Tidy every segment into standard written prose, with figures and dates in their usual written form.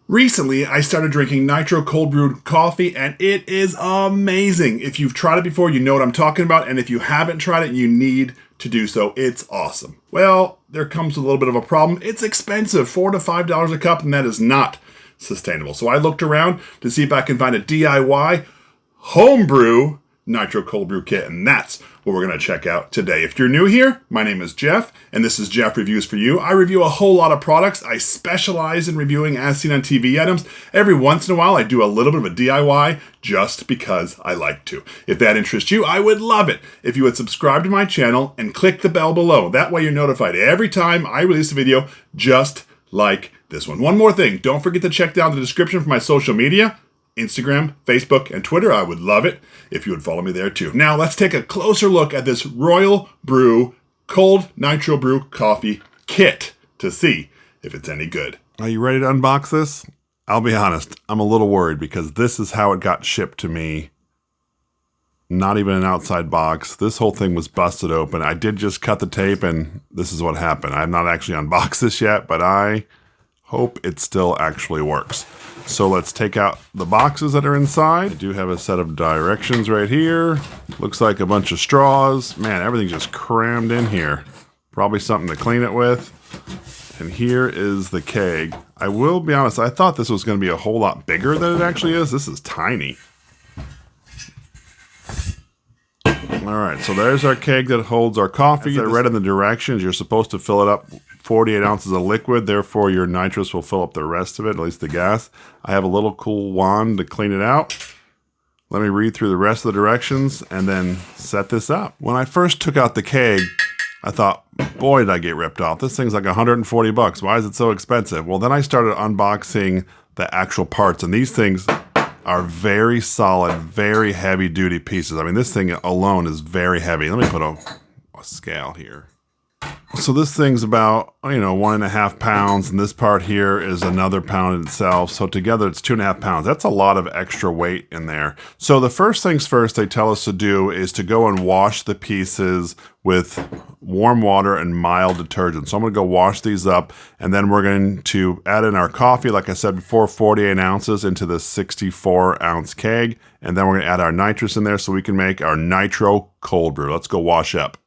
Recently, I started drinking Nitro cold brewed coffee, and it is amazing. If you've tried it before, you know what I'm talking about, and if you haven't tried it, you need to do so. It's awesome. Well, there comes with a little bit of a problem. It's expensive, $4 to $5 a cup, and that is not sustainable. So I looked around to see if I can find a DIY homebrew Nitro cold brew kit, and that's what we're going to check out today. If you're new here, my name is Jeff, and this is Jeff Reviews for You. I review a whole lot of products. I specialize in reviewing as seen on TV items. Every once in a while, I do a little bit of a DIY just because I like to. If that interests you, I would love it if you would subscribe to my channel and click the bell below. That way you're notified every time I release a video just like this one. One more thing, don't forget to check down the description for my social media. Instagram, Facebook, and Twitter. I would love it if you would follow me there too. Now let's take a closer look at this Royal Brew Cold Nitro Brew Coffee Kit to see if it's any good. Are you ready to unbox this? I'll be honest, I'm a little worried because this is how it got shipped to me. Not even an outside box. This whole thing was busted open. I did just cut the tape and this is what happened. I've not actually unboxed this yet, but I hope it still actually works. So let's take out the boxes that are inside. I do have a set of directions right here. Looks like a bunch of straws. Man, everything's just crammed in here. Probably something to clean it with. And here is the keg. I will be honest, I thought this was going to be a whole lot bigger than it actually is. This is tiny. All right, so there's our keg that holds our coffee. As I read in the directions, you're supposed to fill it up 48 ounces of liquid, therefore your nitrous will fill up the rest of it, at least the gas. I have a little cool wand to clean it out. Let me read through the rest of the directions and then set this up. When I first took out the keg, I thought, boy, did I get ripped off. This thing's like 140 bucks. Why is it so expensive? Well, then I started unboxing the actual parts, and these things are very solid, very heavy duty pieces. I mean, this thing alone is very heavy. Let me put a scale here. So this thing's about, 1.5 pounds, and this part here is another pound in itself. So together it's 2.5 pounds. That's a lot of extra weight in there. So the first things first they tell us to do is to go and wash the pieces with warm water and mild detergent. So I'm going to go wash these up, and then we're going to add in our coffee, like I said before, 48 ounces into this 64 ounce keg. And then we're going to add our nitrous in there so we can make our Nitro cold brew. Let's go wash up.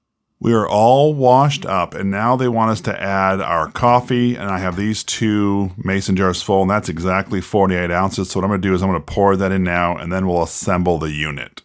We are all washed up, and now they want us to add our coffee, and I have these 2 mason jars full, and that's exactly 48 ounces. So what I'm going to do is I'm going to pour that in now, and then we'll assemble the unit.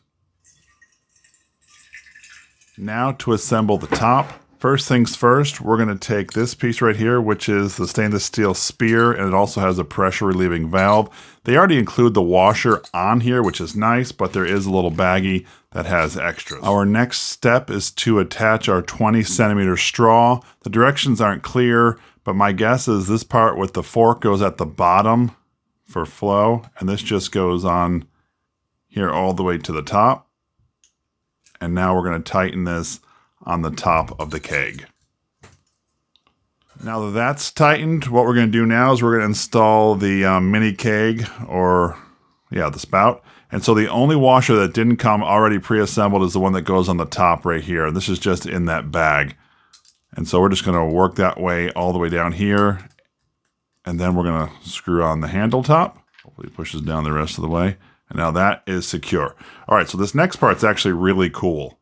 Now to assemble the top. First things first, we're going to take this piece right here, which is the stainless steel spear, and it also has a pressure relieving valve. They already include the washer on here, which is nice, but there is a little baggie that has extras. Our next step is to attach our 20 centimeter straw. The directions aren't clear, but my guess is this part with the fork goes at the bottom for flow, and this just goes on here all the way to the top. And now we're going to tighten this on the top of the keg. Now that that's tightened, what we're going to do now is we're going to install the mini keg, or the spout. And so the only washer that didn't come already pre-assembled is the one that goes on the top right here. And this is just in that bag. And so we're just going to work that way all the way down here. And then we're going to screw on the handle top. Hopefully it pushes down the rest of the way. And now that is secure. All right, so this next part's actually really cool.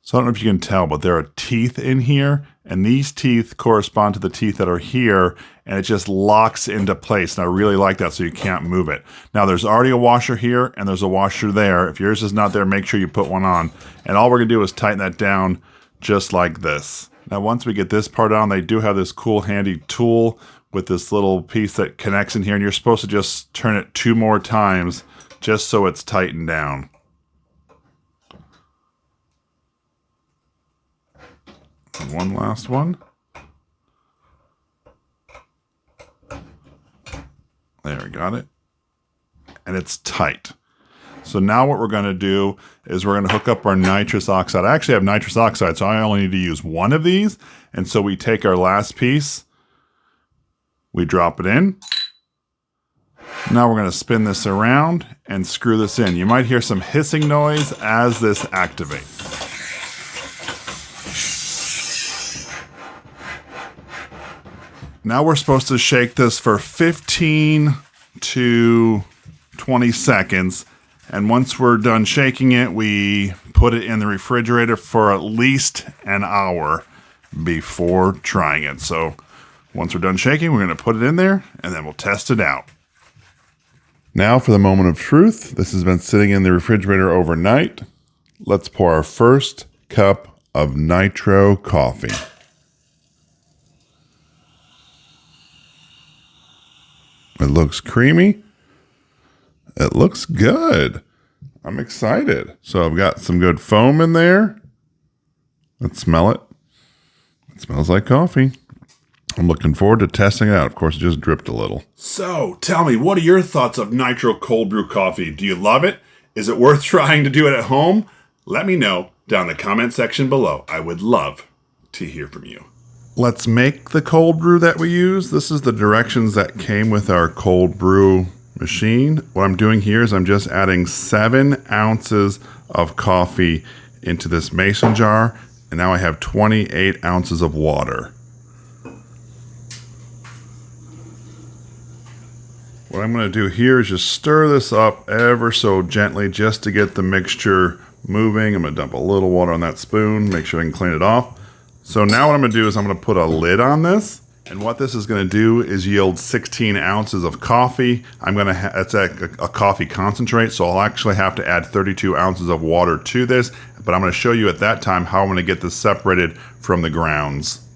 So I don't know if you can tell, but there are teeth in here, and these teeth correspond to the teeth that are here, and it just locks into place. And I really like that, so you can't move it. Now there's already a washer here, and there's a washer there. If yours is not there, make sure you put one on. And all we're gonna do is tighten that down just like this. Now once we get this part on, they do have this cool handy tool with this little piece that connects in here, and you're supposed to just turn it 2 more times just so it's tightened down. And one last one. There, we got it. And it's tight. So now what we're going to do is we're going to hook up our nitrous oxide. I actually have nitrous oxide, so I only need to use one of these. And so we take our last piece, we drop it in. Now we're going to spin this around and screw this in. You might hear some hissing noise as this activates. Now we're supposed to shake this for 15 to 20 seconds. And once we're done shaking it, we put it in the refrigerator for at least an hour before trying it. So once we're done shaking, we're going to put it in there and then we'll test it out. Now for the moment of truth. This has been sitting in the refrigerator overnight. Let's pour our first cup of nitro coffee. It looks creamy. It looks good. I'm excited. So I've got some good foam in there. Let's smell it. It smells like coffee. I'm looking forward to testing it out. Of course, it just dripped a little. So tell me, what are your thoughts of nitro cold brew coffee? Do you love it? Is it worth trying to do it at home? Let me know down in the comment section below. I would love to hear from you. Let's make the cold brew that we use. This is the directions that came with our cold brew machine. What I'm doing here is I'm just adding 7 ounces of coffee into this mason jar, and now I have 28 ounces of water. What I'm going to do here is just stir this up ever so gently just to get the mixture moving. I'm going to dump a little water on that spoon, make sure I can clean it off. So now what I'm going to do is I'm going to put a lid on this. And what this is going to do is yield 16 ounces of coffee. I'm going to it's a coffee concentrate, so I'll actually have to add 32 ounces of water to this. But I'm going to show you at that time how I'm going to get this separated from the grounds.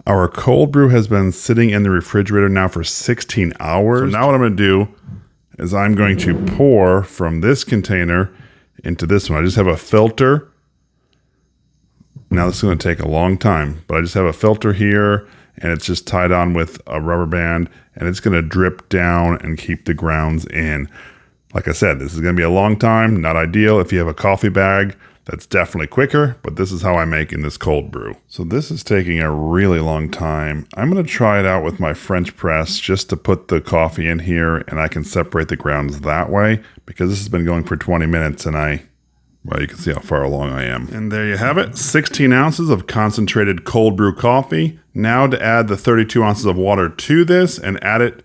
Our cold brew has been sitting in the refrigerator now for 16 hours. So now what I'm going to do is I'm going to pour from this container into this one. I just have a filter. Now this is going to take a long time, but I just have a filter here and it's just tied on with a rubber band and it's going to drip down and keep the grounds in. Like I said, this is going to be a long time, not ideal. If you have a coffee bag, that's definitely quicker, but this is how I'm making this cold brew. So this is taking a really long time. I'm going to try it out with my French press just to put the coffee in here and I can separate the grounds that way because this has been going for 20 minutes and well, you can see how far along I am. And there you have it, 16 ounces of concentrated cold brew coffee. Now to add the 32 ounces of water to this and add it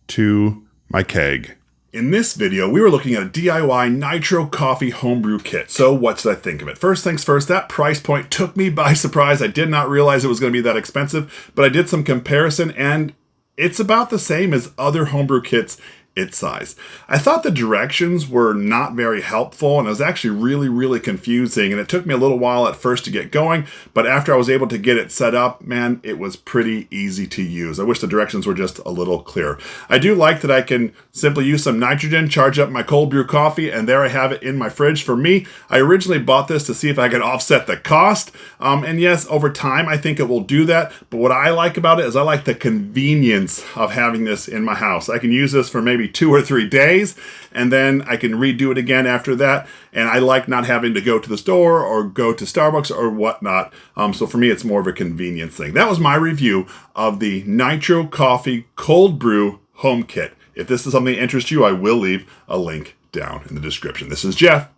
to my keg. In this video, we were looking at a DIY nitro coffee homebrew kit. So what did I think of it? First things first, that price point took me by surprise. I did not realize it was going to be that expensive, but I did some comparison and it's about the same as other homebrew kits its size. I thought the directions were not very helpful and it was actually really confusing and it took me a little while at first to get going, but after I was able to get it set up, man, it was pretty easy to use. I wish the directions were just a little clearer. I do like that I can simply use some nitrogen, charge up my cold brew coffee, and there I have it in my fridge. For me, I originally bought this to see if I could offset the cost, and yes, over time I think it will do that, but what I like about it is I like the convenience of having this in my house. I can use this for maybe 2 or 3 days and then I can redo it again after that, and I like not having to go to the store or go to Starbucks or whatnot, so for me it's more of a convenience thing. That was my review of the Nitro Coffee Cold Brew Home Kit. If this is something that interests you, I will leave a link down in the description. This is Jeff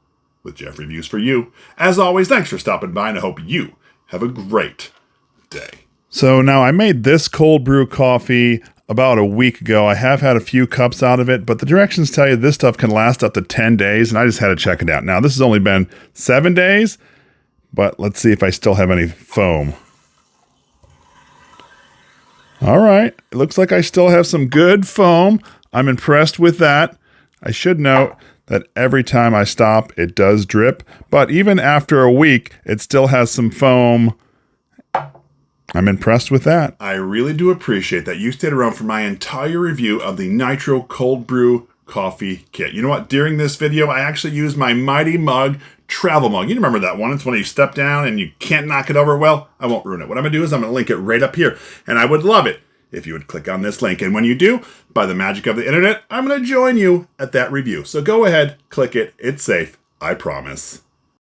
with Jeff Reviews for You. As always, thanks for stopping by and I hope you have a great day. So now I made this cold brew coffee about a week ago. I have had a few cups out of it, but the directions tell you this stuff can last up to 10 days, and I just had to check it out. Now, this has only been 7 days, but let's see if I still have any foam. All right, it looks like I still have some good foam. I'm impressed with that. I should note that every time I stop, it does drip, but even after a week, it still has some foam. I'm impressed with that. I really do appreciate that you stayed around for my entire review of the Nitro Cold Brew Coffee Kit. You know what? During this video, I actually used my Mighty Mug travel mug. You remember that one? It's when you step down and you can't knock it over. Well, I won't ruin it. What I'm going to do is I'm going to link it right up here. And I would love it if you would click on this link. And when you do, by the magic of the internet, I'm going to join you at that review. So go ahead, click it. It's safe. I promise.